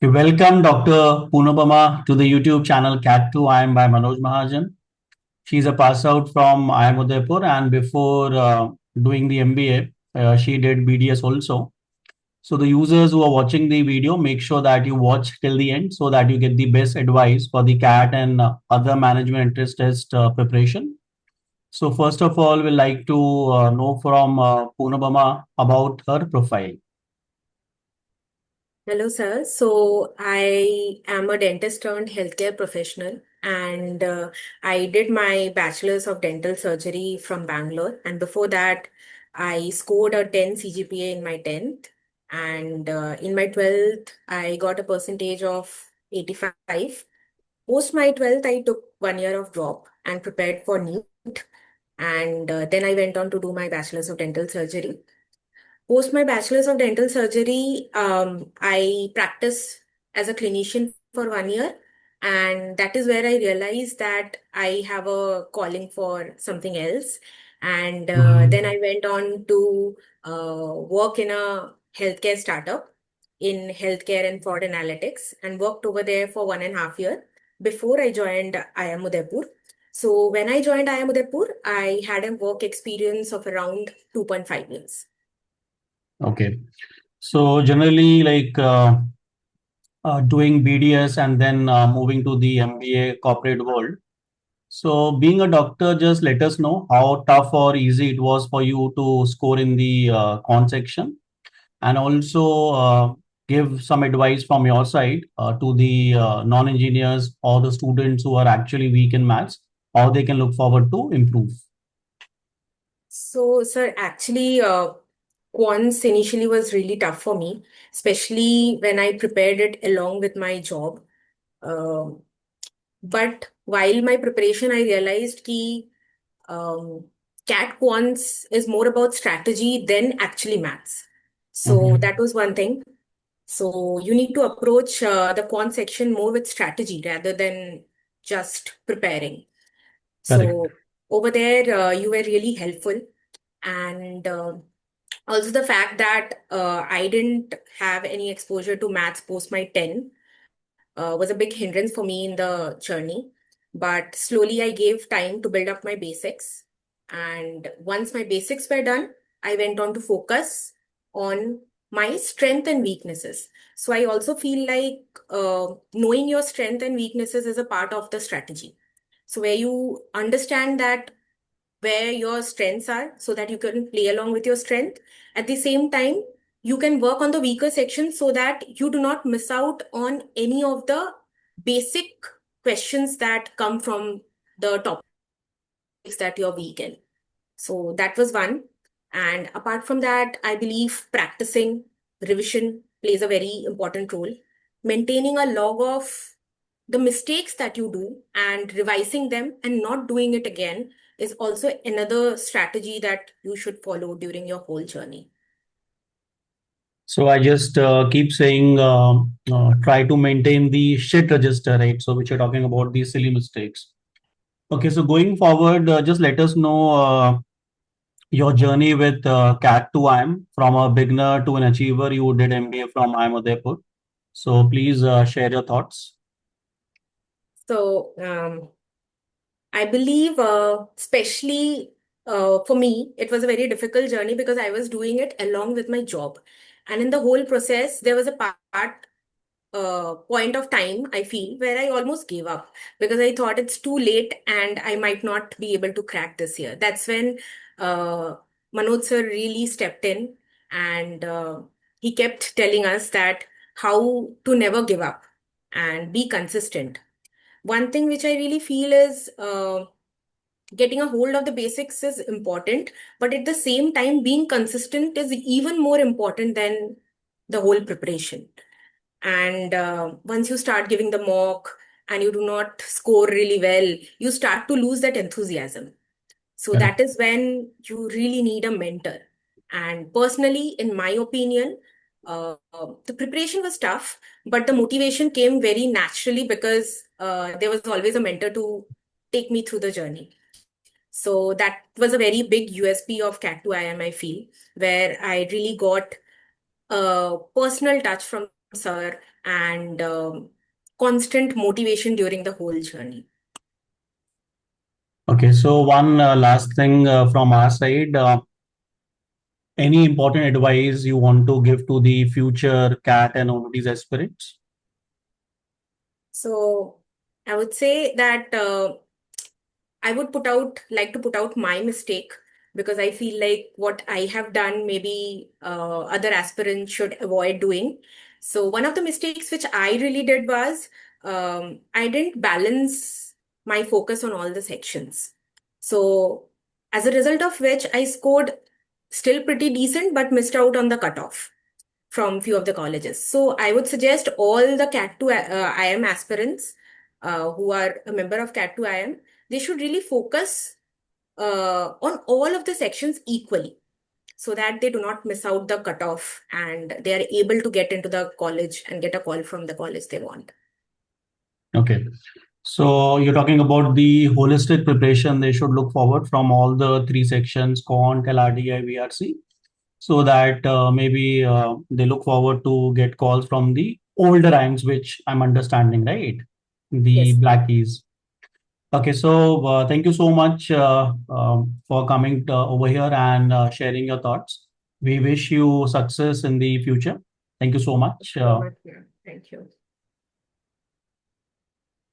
Welcome Dr. Poonapama to the YouTube channel CAT2IIM by Manoj Mahajan. She's a pass out from IIM Udaipur, and before doing the MBA, she did BDS also. So the users who are watching the video, make sure that you watch till the end so that you get the best advice for the CAT and other management interest test preparation. So first of all, we'd like to know from Poonapama about her profile. Hello, sir. So I am a dentist turned healthcare professional, and I did my bachelor's of dental surgery from Bangalore. And before that, I scored a 10 CGPA in my 10th. And in my 12th, I got a percentage of 85. Post my 12th, I took 1 year of drop and prepared for NEET. And then I went on to do my bachelor's of dental surgery. Post my bachelor's of dental surgery, I practiced as a clinician for 1 year. And that is where I realized that I have a calling for something else. And then Mhm. I went on to work in a healthcare startup in healthcare and fraud analytics and worked over there for 1.5 years before I joined IIM Udaipur. So when I joined IIM Udaipur, I had a work experience of around 2.5 years. Okay. So generally, doing BDS and then moving to the MBA corporate world. So, being a doctor, just let us know how tough or easy it was for you to score in the con section, and also give some advice from your side to the non-engineers or the students who are actually weak in maths, how they can look forward to improve. So, sir, actually, quants initially was really tough for me, especially when I prepared it along with my job. Um, but while my preparation, I realized कि um, CAT quants is more about strategy than actually maths. So Mhm. that was one thing. So you need to approach the quant section more with strategy rather than just preparing. Correct. So over there, you were really helpful. And also the fact that I didn't have any exposure to maths post my 10 was a big hindrance for me in the journey. But slowly I gave time to build up my basics. And once my basics were done, I went on to focus on my strength and weaknesses. So I also feel like knowing your strength and weaknesses is a part of the strategy. So where you understand that where your strengths are so that you can play along with your strength. At the same time, you can work on the weaker sections so that you do not miss out on any of the basic questions that come from the topics that you're weak in. So that was one. And apart from that, I believe practicing revision plays a very important role. Maintaining a log of the mistakes that you do and revising them and not doing it again is also another strategy that you should follow during your whole journey. So I just keep saying, try to maintain the shit register, right? So which you're talking about these silly mistakes. Okay, so going forward, just let us know your journey with CAT2IIM from a beginner to an achiever. You did MBA from IIM Udaipur. So please share your thoughts. So I believe, especially for me, it was a very difficult journey because I was doing it along with my job. And in the whole process, there was a point of time, I feel, where I almost gave up because I thought it's too late and I might not be able to crack this year. That's when uh, Manoj sir really stepped in and he kept telling us that how to never give up and be consistent. One thing which I really feel is getting a hold of the basics is important, but at the same time, being consistent is even more important than the whole preparation. And once you start giving the mock and you do not score really well, you start to lose that enthusiasm. So Correct. that is when you really need a mentor. And personally, in my opinion, the preparation was tough, but the motivation came very naturally because there was always a mentor to take me through the journey. So that was a very big USP of CAT2IIM, I feel, where I really got a personal touch from sir, and constant motivation during the whole journey. Okay, so one last thing from our side. Any important advice you want to give to the future CAT and OMTs aspirants? So I would say that I would like to put out my mistake, because I feel like what I have done, maybe other aspirants should avoid doing. So one of the mistakes which I really did was I didn't balance my focus on all the sections. So as a result of which I scored still pretty decent, but missed out on the cutoff from few of the colleges. So I would suggest all the CAT2 IIM aspirants who are a member of CAT2 IIM, they should really focus on all of the sections equally, so that they do not miss out the cutoff and they are able to get into the college and get a call from the college they want. Okay. So you're talking about the holistic preparation they should look forward from all the three sections, quant, LRDI, VRC, so that maybe they look forward to get calls from the older ranks, which I'm understanding, right? The Yes, blackies. Okay, so thank you so much for coming over here and sharing your thoughts. We wish you success in the future. Thank you so thank much. you so much. Yeah. Thank you.